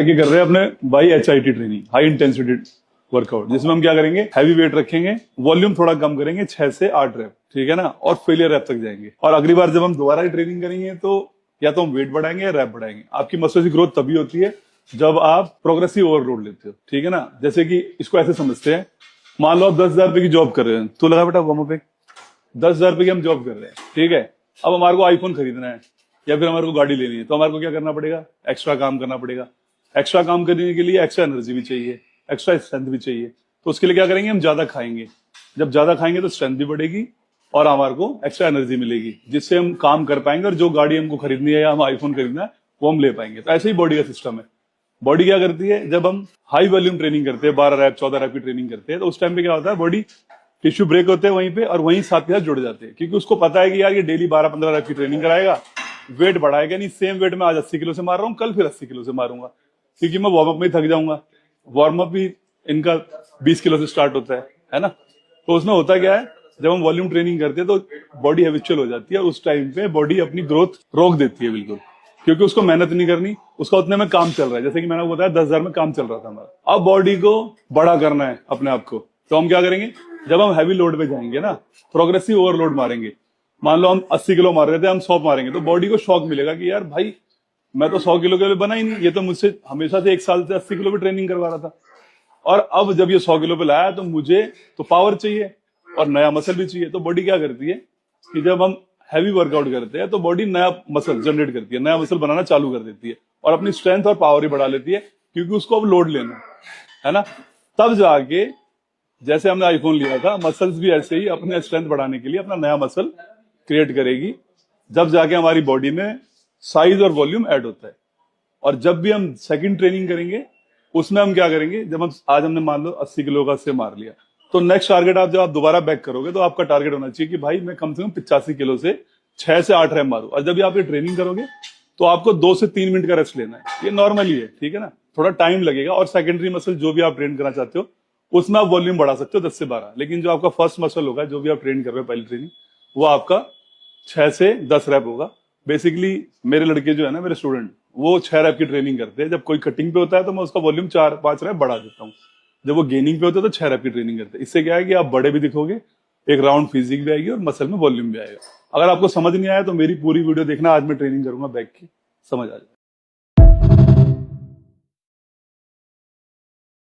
कर रहे हैं अपने by HIIT training, high intensity workout, जिसमें हम क्या करेंगे, हैवी वेट रखेंगे, वॉल्यूम थोड़ा कम करेंगे, 6 से 8 रैप, ठीक है ना, और फेलियर रैप तक जाएंगे। और अगली बार जब हम दोबारा ट्रेनिंग करेंगे तो या तो हम वेट बढ़ाएंगे या रैप बढ़ाएंगे। आपकी मसल्स की ग्रोथ तभी होती है जब आप प्रोग्रेसिव ओवरलोड लेते हो, ठीक है ना। जैसे कि इसको ऐसे समझते हैं, मान लो आप 10,000 रुपए की जॉब कर रहे हैं, तो लगा बेटा वहां पे 10,000 रुपए की हम जॉब कर रहे हैं, ठीक है। अब हमारे को आईफोन खरीदना है या फिर हमारे को गाड़ी लेनी है, तो हमारे को क्या करना पड़ेगा, एक्स्ट्रा काम करना पड़ेगा। एक्स्ट्रा काम करने के लिए एक्स्ट्रा एनर्जी भी चाहिए, एक्स्ट्रा स्ट्रेंथ भी चाहिए। तो उसके लिए क्या करेंगे, हम ज्यादा खाएंगे। जब ज्यादा खाएंगे तो स्ट्रेंथ भी बढ़ेगी और हमारे को एक्स्ट्रा एनर्जी मिलेगी, जिससे हम काम कर पाएंगे और जो गाड़ी हमको खरीदनी है या हम आईफोन खरीदना है वो हम ले पाएंगे। तो ऐसे ही बॉडी का सिस्टम है। बॉडी क्या करती है, जब हम हाई वॉल्यूम ट्रेनिंग करते हैं, 12 रैप 14 रैप की ट्रेनिंग करते हैं, तो उस टाइम पे क्या होता है, बॉडी टिश्यू ब्रेक होते हैं वहीं पे और वहीं साथ के साथ जुड़ जाते हैं, क्योंकि उसको पता है कि यार ये डेली 12-15 रैप की ट्रेनिंग कराएगा, वेट बढ़ाएगा नहीं। सेम वेट में आज 80 किलो से मार रहा हूँ, कल फिर 80 किलो से मारूंगा, क्योंकि मैं वार्म अप में थक जाऊंगा। वार्म अप भी इनका 20 किलो से स्टार्ट होता है ना। तो उसमें होता क्या है, जब हम वॉल्यूम ट्रेनिंग करते हैं तो बॉडी हैबिचुअल हो जाती है, उस टाइम पे बॉडी अपनी ग्रोथ रोक देती है बिल्कुल, क्योंकि उसको मेहनत नहीं करनी, उसका उतने में काम चल रहा है। जैसे कि मैंने बताया 10,000 में काम चल रहा था हमारा, अब बॉडी को बड़ा करना है अपने आप को। तो हम क्या करेंगे, जब हम हैवी लोड पे जाएंगे ना, प्रोग्रेसिव ओवरलोड मारेंगे, मान लो हम 80 किलो मार रहे थे, हम 100 मारेंगे, तो बॉडी को शॉक मिलेगा कि यार भाई मैं तो 100 किलो के लिए बना ही नहीं, ये तो मुझसे हमेशा से 1 साल से 80 किलो पे ट्रेनिंग करवा रहा था। और अब जब ये 100 किलो पे लाया तो मुझे तो पावर चाहिए और नया मसल भी चाहिए। तो बॉडी क्या करती है कि जब हम हैवी वर्कआउट करते हैं तो बॉडी नया मसल जनरेट करती है, नया मसल बनाना चालू कर देती है और अपनी स्ट्रेंथ और पावर ही बढ़ा लेती है, क्योंकि उसको अब लोड लेना है ना। तब जाके जैसे हमने आईफोन लिया था, मसल्स भी ऐसे ही अपने स्ट्रेंथ बढ़ाने के लिए अपना नया मसल क्रिएट करेगी, जब जाके हमारी बॉडी में साइज और वॉल्यूम ऐड होता है। और जब भी हम सेकंड ट्रेनिंग करेंगे उसमें हम क्या करेंगे, जब हम आज हमने मान लो 80 किलो का से मार लिया, तो नेक्स्ट टारगेट आप जब आप दोबारा बैक करोगे तो आपका टारगेट होना चाहिए कि भाई मैं कम से कम 85 किलो से 6 से 8 रैप मारूं। और जब भी आप ये ट्रेनिंग करोगे तो आपको 2 से 3 मिनट का रेस्ट लेना है, ये नॉर्मली है, ठीक है ना। थोड़ा टाइम लगेगा और सेकेंडरी मसल जो भी आप ट्रेन करना चाहते हो उसमें आप वॉल्यूम बढ़ा सकते हो 10 से 12, लेकिन जो आपका फर्स्ट मसल होगा, जो भी आप ट्रेन कर रहे हो पहली ट्रेनिंग, वो आपका 6 से 10 रैप होगा। बेसिकली मेरे लड़के जो है ना, मेरे स्टूडेंट, वो 6 रैप की ट्रेनिंग करते हैं। जब कोई कटिंग पे होता है तो मैं उसका वॉल्यूम 4-5 रैप बढ़ा देता हूँ। जब वो गेनिंग पे होता है तो 6 रैप की ट्रेनिंग करते हैं। इससे क्या है कि आप बड़े भी दिखोगे, एक राउंड फिजिक भी आएगी और मसल में वॉल्यूम भी आएगा। अगर आपको समझ नहीं आया तो मेरी पूरी वीडियो देखना, आज मैं ट्रेनिंग करूंगा बैक की, समझ आ जाए।